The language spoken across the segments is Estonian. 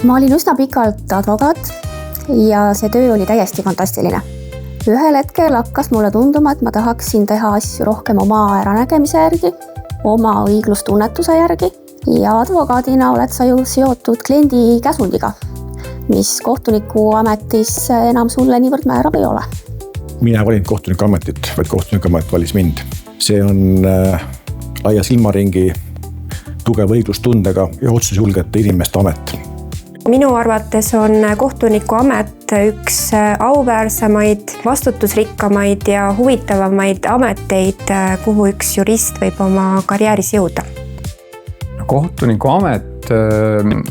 Ma olin üsna pikalt advokaat ja see töö oli täiesti fantastiline. Ühel hetkel hakkas mulle tunduma, et ma tahaksin teha asju rohkem oma äranägemise järgi, oma õiglustunnetuse järgi ja advokaadina oled sa ju seotud kliendi käsundiga, mis kohtuniku ametis enam sulle niivõrd määrav ei ole. Mina ei valinud kohtuniku ametit, vaid kohtuniku amet valis mind. See on laia silmaringi, tugeva õiglustundega ja otsusjulgete inimeste amet. Minu arvates on kohtuniku amet üks auväärsemaid, vastutusrikkamaid ja huvitavamaid ameteid, kuhu üks jurist võib oma karjääris jõuda. Kohtuniku amet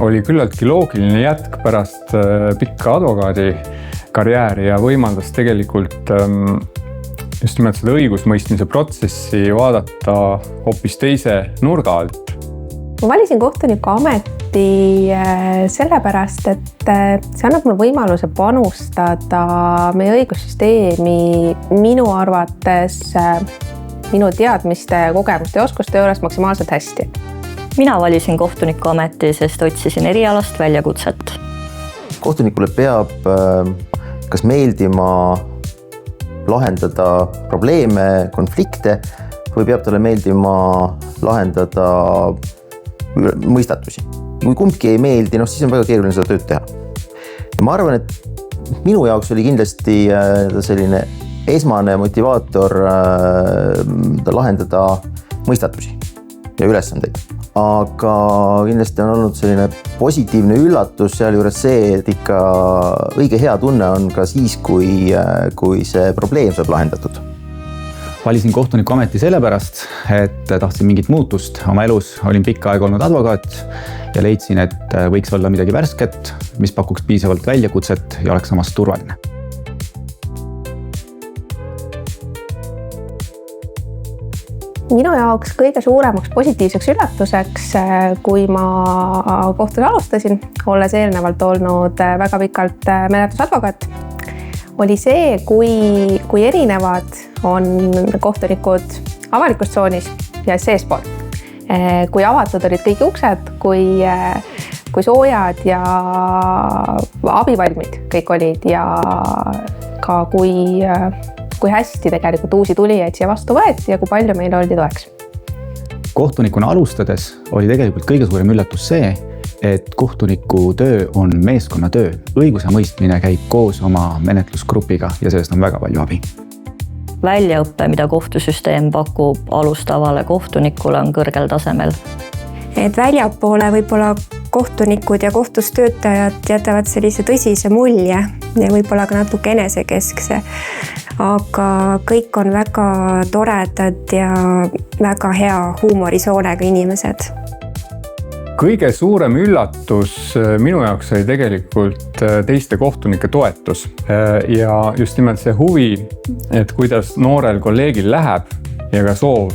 oli küllaltki loogiline jätk pärast pikka advokaadi karjääri ja võimaldas tegelikult just nimelt seda õigusmõistmise protsessi vaadata hoopis teise nurga alt. Ma valisin kohtuniku ameti sellepärast, et see annab mulle võimaluse panustada meie õigussüsteemi minu arvates minu teadmiste, kogemuste ja oskuste juures maksimaalselt hästi. Mina valisin kohtuniku ameti, sest otsisin erialast väljakutset. Kohtunikule peab kas meeldima lahendada probleeme, konflikte või peab talle meeldima lahendada mõistatusi. Kui kumbki ei meeldi, siis on väga keeruline seda tööd teha. Ja ma arvan, et minu jaoks oli kindlasti selline esmane motivaator lahendada mõistatusi ja ülesandeid. Aga kindlasti on olnud selline positiivne üllatus sealjuures see, et ikka õige hea tunne on ka siis, kui see probleem saab lahendatud. Valisin kohtuniku ameti sellepärast, et tahtsin mingit muutust. Oma elus olin pikka aega olnud advokaat ja leidsin, et võiks olla midagi värsket, mis pakuks piisavalt väljakutset ja oleks samas turvaline. Minu jaoks kõige suuremaks positiivseks üllatuseks, kui ma kohtus alustasin, olles eelnevalt olnud väga pikalt menetlusadvokaat, oli see, kui erinevad on kohtunikud avalikus tsoonis ja seespool. Kui avatud olid kõik uksed, kui soojad ja abivalmid kõik olid ja ka kui hästi tegelikult uusi tulijaid siia vastu võeti ja kui palju meil oldi toeks. Kohtunikuna alustades oli tegelikult kõige suurem üllatus see, et kohtuniku töö on meeskonnatöö. Õiguse mõistmine käib koos oma menetlusgrupiga ja sellest on väga palju abi. Väljaõppe, mida kohtusüsteem pakub alustavale kohtunikule, on kõrgel tasemel. Et väljapoole võib-olla kohtunikud ja kohtustöötajad jätavad sellise tõsise mulje ja võib-olla ka natuke enesekeskse. Aga kõik on väga toredad ja väga hea huumorisoonega inimesed. Kõige suurem üllatus minu jaoks oli tegelikult teiste kohtunike toetus ja just nimelt see huvi, et kuidas noorel kolleegil läheb ja ka soov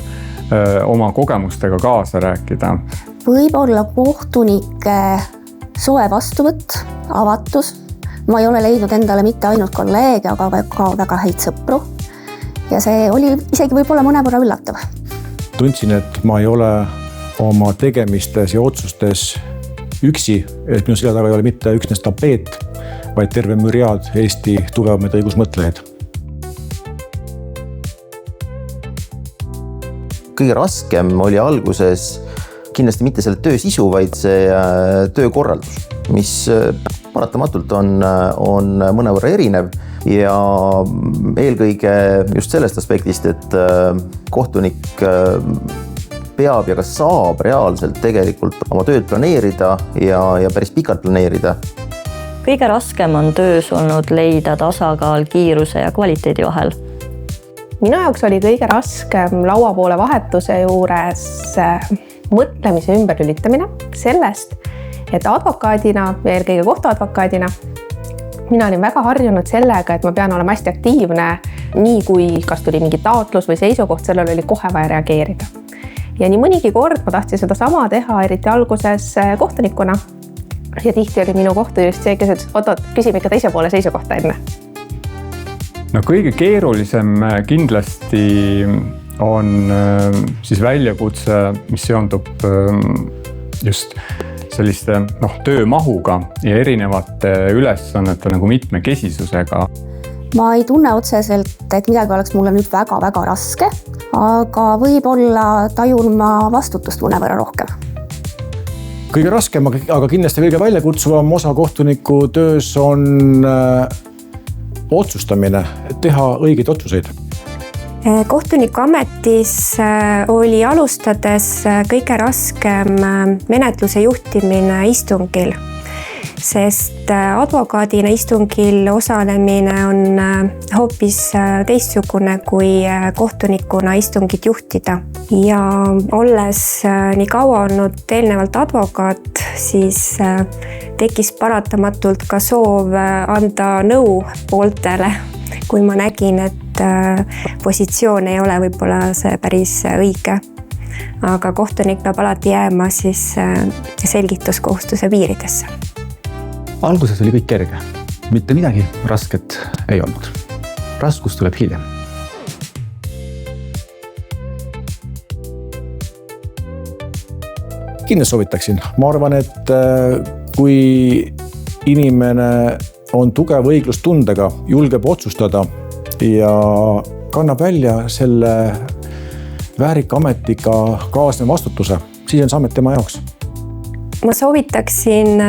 oma kogemustega kaasa rääkida. Võib-olla kohtunike soe vastuvõtt, avatus. Ma ei ole leidnud endale mitte ainult kolleege, aga ka väga häid sõpru. Ja see oli isegi võib-olla mõnevõrra üllatav. Tundsin, et ma ei ole oma tegemistes ja otsustes üksi, et minu selja taga ei ole mitte üksnes tapeet, vaid terve müriaad Eesti tugevamaid õigusmõtlejaid. Kõige raskem oli alguses kindlasti mitte selle töö sisu, vaid see töökorraldus, mis paratamatult on mõnevõrra erinev ja eelkõige just sellest aspektist, et kohtunik peab ja ka saab reaalselt tegelikult oma tööd planeerida ja päris pikalt planeerida. Kõige raskem on töös olnud leida tasakaal kiiruse ja kvaliteedi vahel. Minu jaoks oli kõige raskem lauapoole vahetuse juures mõtlemise ümberlülitamine sellest, et advokaadina ja eelkõige kohtuadvokaadina mina olin väga harjunud sellega, et ma pean olema hästi aktiivne, nii kui kas tuli mingi taotlus või seisukoht, sellel oli kohe vaja reageerida. Ja nii mõnigi kord ma tahtsin seda sama teha, eriti alguses kohtunikuna. Ja tihti oli minu kohtujurist see, kes ütles, oot, küsime ikka teise poole seisukohta enne. No kõige keerulisem kindlasti on siis väljakutse, mis seondub just selliste töömahuga ja erinevate ülesannete nagu mitmekesisusega. ma ei tunne otseselt, et midagi oleks mulle nüüd väga-väga raske, aga võib-olla tajun ma vastutust mõnevõrra rohkem. kõige raskem, aga kindlasti kõige väljakutsuvam osa kohtuniku töös on otsustamine, teha õigeid otsuseid. Kohtunikuametis oli alustades kõige raskem menetluse juhtimine istungil, sest advokaadina istungil osalemine on hoopis teistsugune kui kohtunikuna istungit juhtida. Ja olles nii kaua olnud eelnevalt advokaat, siis tekkis paratamatult ka soov anda nõu pooltele, kui ma nägin, et positsioon ei ole võib-olla see päris õige. Aga kohtunik peab alati jääma siis selgituskohustuse piiridesse. Alguses oli kõik kerge. Mitte midagi rasket ei olnud. Raskus tuleb hiljem. Kindlasti soovitaksin. Ma arvan, et kui inimene on tugev õiglustundega, julgeb otsustada ja kannab välja selle väärika ametiga kaasneva vastutuse, siis on see amet tema jaoks. Ma soovitaksin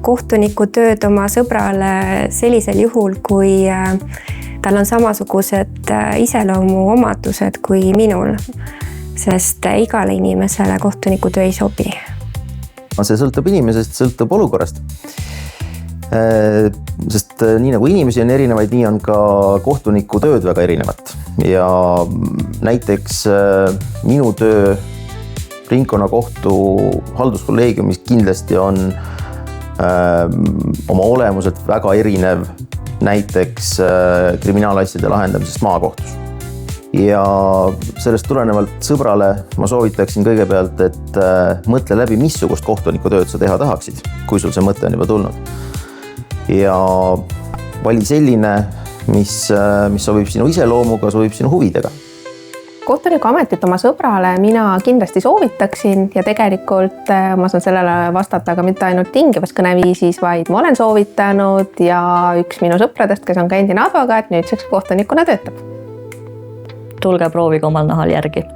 kohtuniku tööd oma sõbrale sellisel juhul, kui tal on samasugused iseloomuomadused kui minul, sest igale inimesele kohtuniku töö ei sobi. See sõltub inimesest, sõltub olukorrast. Sest nii nagu inimesi on erinevaid, nii on ka kohtuniku tööd väga erinevat. Ja näiteks minu töö ringkonnakohtu halduskolleegiumis kindlasti on oma olemuselt väga erinev näiteks kriminaalasjade lahendamisest maakohtus. Ja sellest tulenevalt sõbrale ma soovitaksin kõigepealt, et mõtle läbi, missugust kohtuniku tööd sa teha tahaksid, kui sul see mõte on juba tulnud. Ja vali selline, mis sobib sinu iseloomuga, sobib sinu huvidega. Kohtuniku ametit oma sõbrale mina kindlasti soovitaksin ja tegelikult ma saan sellele vastata ka mitte ainult tingivas kõneviisis, vaid ma olen soovitanud ja üks minu sõpradest, kes on ka endine advokaat, nüüdseks kohtunikuna töötab. Tulge proovige omal nahal järgi.